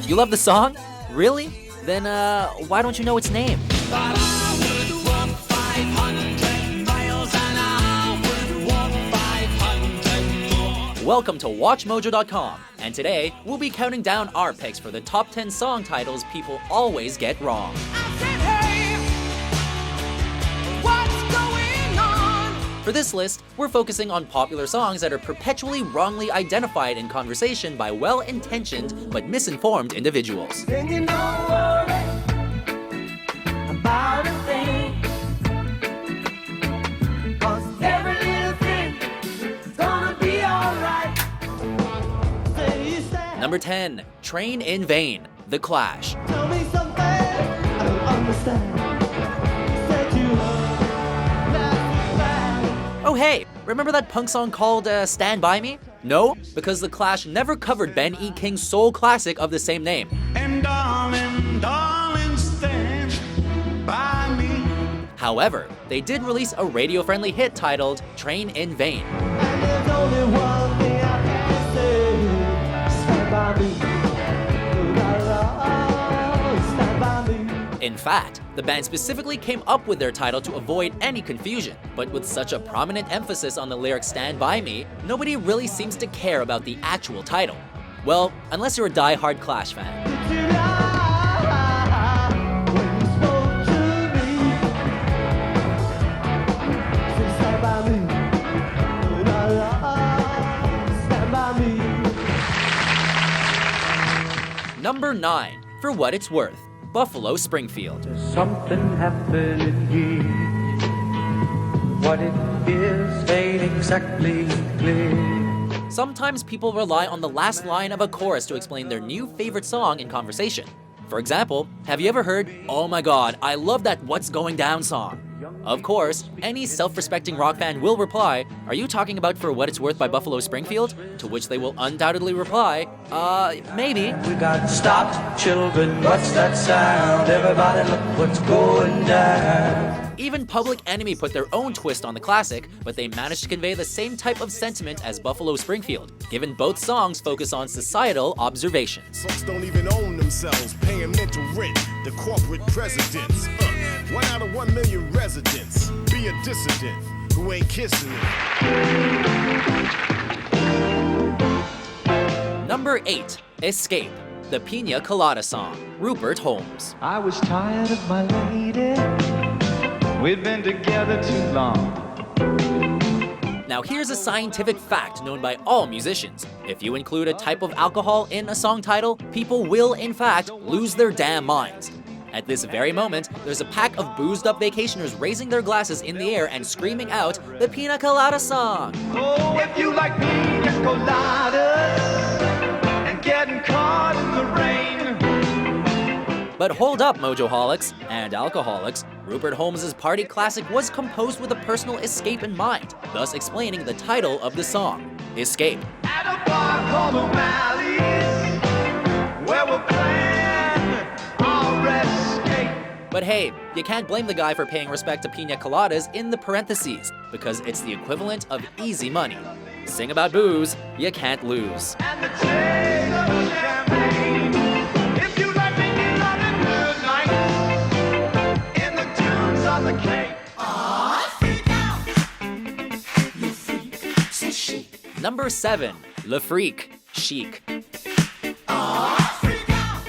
You love the song? Really? Then why don't you know its name? Welcome to WatchMojo.com, and today we'll be counting down our picks for the top 10 song titles people always get wrong. For this list, we're focusing on popular songs that are perpetually wrongly identified in conversation by well-intentioned but misinformed individuals. Number 10, Train in Vain, The Clash. Tell me something I don't understand. Said you love, Oh hey, remember that punk song called Stand By Me? No, because The Clash never covered Ben E. King's soul classic of the same name. and darling, darling, stand by me. However, they did release a radio-friendly hit titled Train in Vain. And there's only one thing I can say. Stand by me. Stand by me. In fact, the band specifically came up with their title to avoid any confusion, but with such a prominent emphasis on the lyric Stand By Me, nobody really seems to care about the actual title. Well, unless you're a die-hard Clash fan. Number 9, For What It's Worth, Buffalo Springfield. Something happening here. What it is ain't exactly clear. Sometimes people rely on the last line of a chorus to explain their new favorite song in conversation. For example, have you ever heard, "Oh my god, I love that What's Going Down song"? Of course, any self-respecting rock fan will reply, "Are you talking about For What It's Worth by Buffalo Springfield?" To which they will undoubtedly reply, maybe. We got stopped, children. What's that sound? Everybody look what's going down. Even Public Enemy put their own twist on the classic, but they managed to convey the same type of sentiment as Buffalo Springfield, given both songs focus on societal observations. Folks don't even own themselves, paying mental rent. The corporate presidents. 1 out of 1 million residents. Be a dissident who ain't kissing it. Number 8, Escape, the Piña Colada song, Rupert Holmes. I was tired of my lady. We'd been together too long. Now here's a scientific fact known by all musicians. If you include a type of alcohol in a song title, people will in fact lose their damn minds. At this very moment, there's a pack of boozed-up vacationers raising their glasses in the air and screaming out the Piña Colada song. Oh, if you like piña coladas and getting caught in the rain. But hold up, Mojoholics and alcoholics. Rupert Holmes' party classic was composed with a personal escape in mind, thus explaining the title of the song, Escape. At a bar called O'Malley's, where we're playing our escape. But hey, you can't blame the guy for paying respect to Piña Coladas in the parentheses, because it's the equivalent of easy money. Sing about booze, you can't lose. And the taste of champagne. If you like making love and good night in the dunes on the Cape. Number 7, Le Freak, Chic.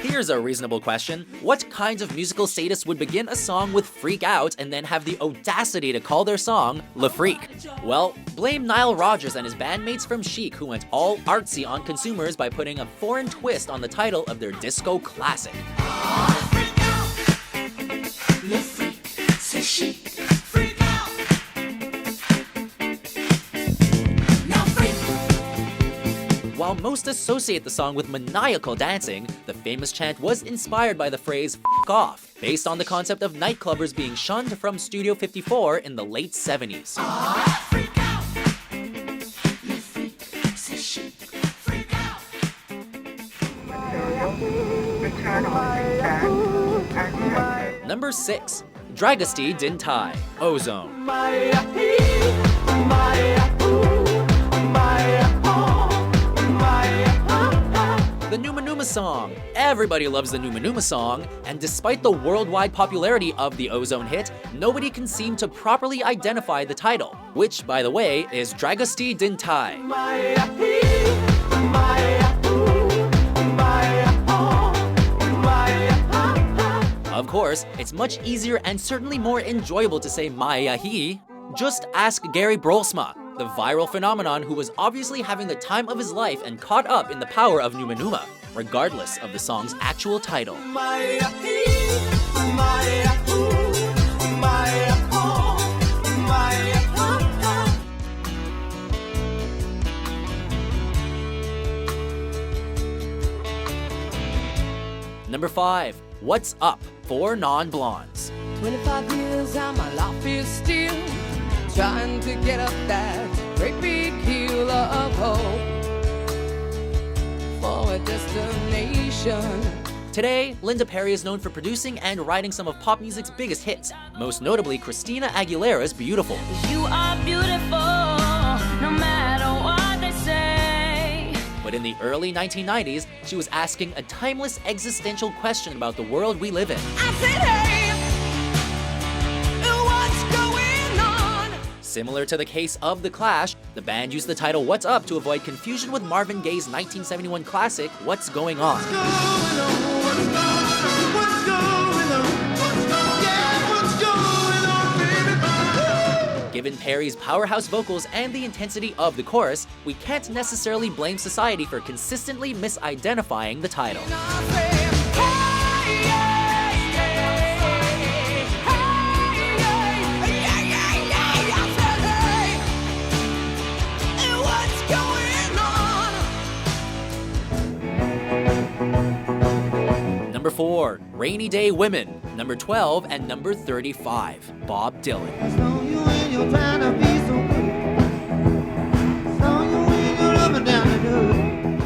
Here's a reasonable question. What kinds of musical sadists would begin a song with Freak Out and then have the audacity to call their song Le Freak? Well, blame Nile Rodgers and his bandmates from Chic, who went all artsy on consumers by putting a foreign twist on the title of their disco classic. While most associate the song with maniacal dancing, the famous chant was inspired by the phrase "f*** off," based on the concept of nightclubbers being shunned from Studio 54 in the late 70s. Number 6, Dragostea Din Tei, Ozone. The Numa Numa song. Everybody loves the Numa Numa song, and despite the worldwide popularity of the Ozone hit, nobody can seem to properly identify the title, which, by the way, is Dragostea Din Tei. Of course, it's much easier and certainly more enjoyable to say Mayahi. Just ask Gary Brolsma, the viral phenomenon who was obviously having the time of his life and caught up in the power of Numa Numa, regardless of the song's actual title. Number 5. What's Up for Non-Blondes. 25 years and my life is still trying to get up that great big hill of hope for a destination. Today, Linda Perry is known for producing and writing some of pop music's biggest hits, most notably Christina Aguilera's Beautiful. You are beautiful, no matter what they say. But in the early 1990s, she was asking a timeless existential question about the world we live in. I said, hey, what's going on? Similar to the case of The Clash, the band used the title What's Up to avoid confusion with Marvin Gaye's 1971 classic, What's Going On. Given Perry's powerhouse vocals and the intensity of the chorus, we can't necessarily blame society for consistently misidentifying the title. Number 4, Rainy Day Women. Number 12 and number 35, Bob Dylan.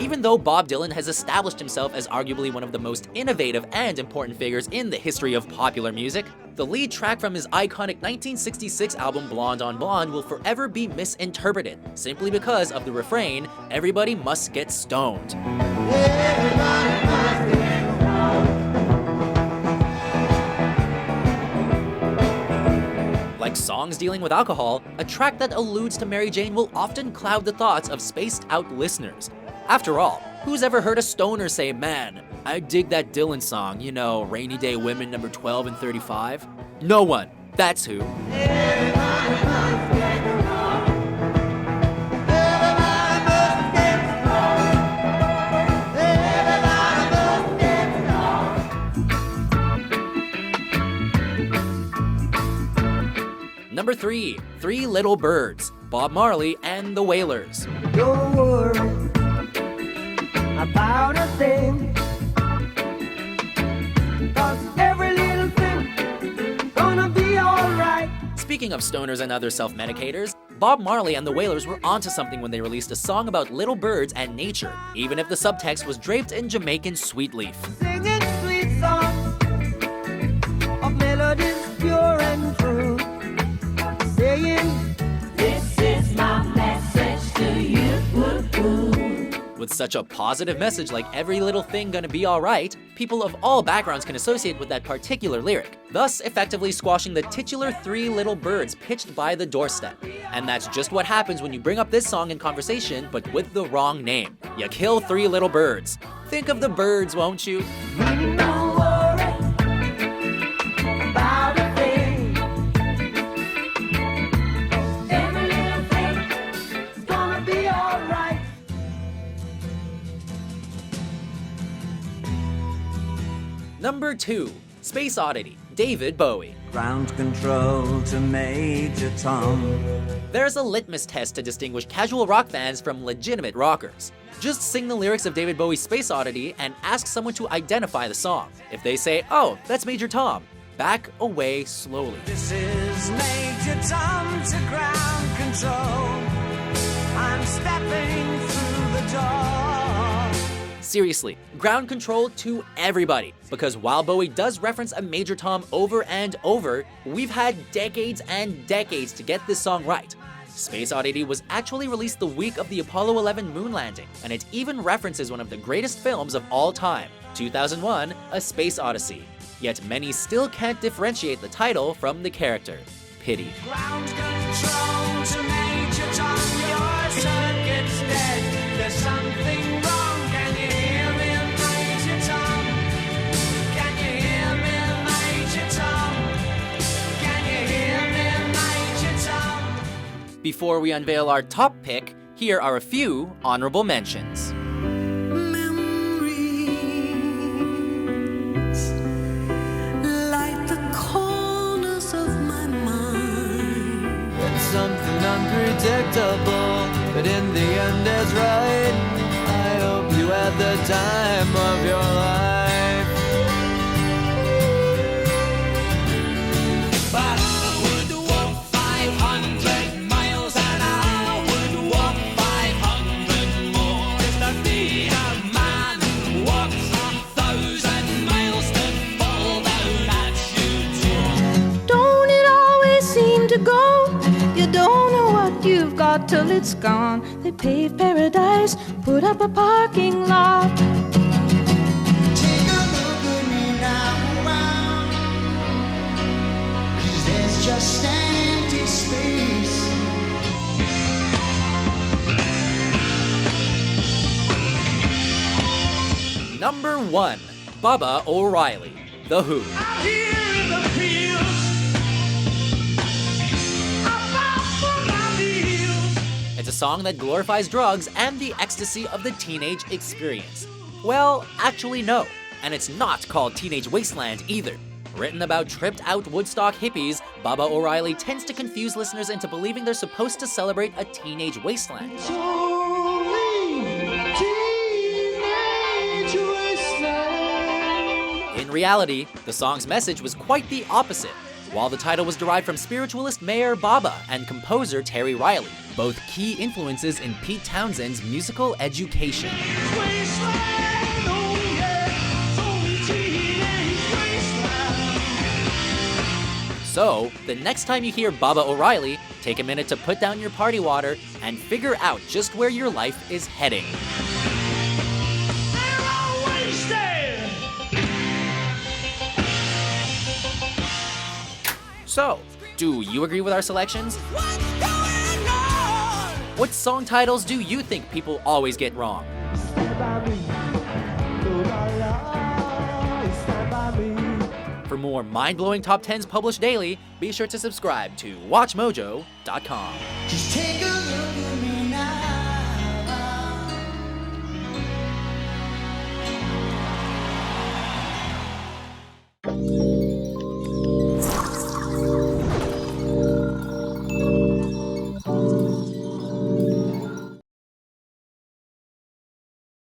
Even though Bob Dylan has established himself as arguably one of the most innovative and important figures in the history of popular music, the lead track from his iconic 1966 album Blonde on Blonde will forever be misinterpreted, simply because of the refrain, "Everybody must get stoned." Like songs dealing with alcohol, a track that alludes to Mary Jane will often cloud the thoughts of spaced-out listeners. After all, who's ever heard a stoner say, "Man, I dig that Dylan song, you know, Rainy Day Women number 12 and 35? No one. That's who. Number 3, Three Little Birds, Bob Marley and the Wailers. Don't worry about a thing, 'cause every little thing gonna be alright. Speaking of stoners and other self-medicators, Bob Marley and the Wailers were onto something when they released a song about little birds and nature, even if the subtext was draped in Jamaican sweet leaf. Singing sweet songs of melodies pure and true, saying, "This is my message to you." With such a positive message like every little thing gonna be alright, people of all backgrounds can associate with that particular lyric, thus effectively squashing the titular Three Little Birds pitched by the doorstep. And that's just what happens when you bring up this song in conversation, but with the wrong name. You kill three little birds. Think of the birds, won't you? Don't worry about a thing, every little thing is gonna be alright. Number 2, Space Oddity, David Bowie. Ground control to Major Tom. There's a litmus test to distinguish casual rock fans from legitimate rockers. Just sing the lyrics of David Bowie's Space Oddity and ask someone to identify the song. If they say, "Oh, that's Major Tom," back away slowly. This is Major Tom to ground control. I'm stepping through the door. seriously, ground control to everybody, because while Bowie does reference a major tom over and over, we've had decades and decades to get this song right. Space Oddity was actually released the week of the Apollo 11 moon landing, and it even references one of the greatest films of all time, 2001: A Space Odyssey. Yet many still can't differentiate the title from the character. Pity. Ground control to Major Tom, your circuit's dead. There's something wrong. Can you hear me, Major Tom? Can you hear me, Major Tom? Can you hear me, Major Tom? Before we unveil our top pick, here are a few honorable mentions. Something unpredictable, but in the end is right. I hope you had the time of your life. But I would walk 500 miles and I would walk 500 more just to be a man who walks 1,000 miles to fall down at you. Don't it always seem to go? You don't know what you've got till it's gone. They paved paradise, put up a parking lot. Take a look at me now, 'cause there's just an empty space. Number 1, Baba O'Reilly, The Who. Out here in the fields, about for my meals. It's a song that glorifies drugs and the ecstasy of the teenage experience. Well, actually no, and it's not called Teenage Wasteland either. Written about tripped-out Woodstock hippies, Baba O'Reilly tends to confuse listeners into believing they're supposed to celebrate a teenage wasteland. In reality, the song's message was quite the opposite. While the title was derived from spiritualist Mayor Baba and composer Terry Riley, both key influences in Pete Townshend's musical education. So, the next time you hear Baba O'Reilly, take a minute to put down your party water and figure out just where your life is heading. So, do you agree with our selections? What song titles do you think people always get wrong? For more mind-blowing top 10s published daily, be sure to subscribe to WatchMojo.com. Just take a look at me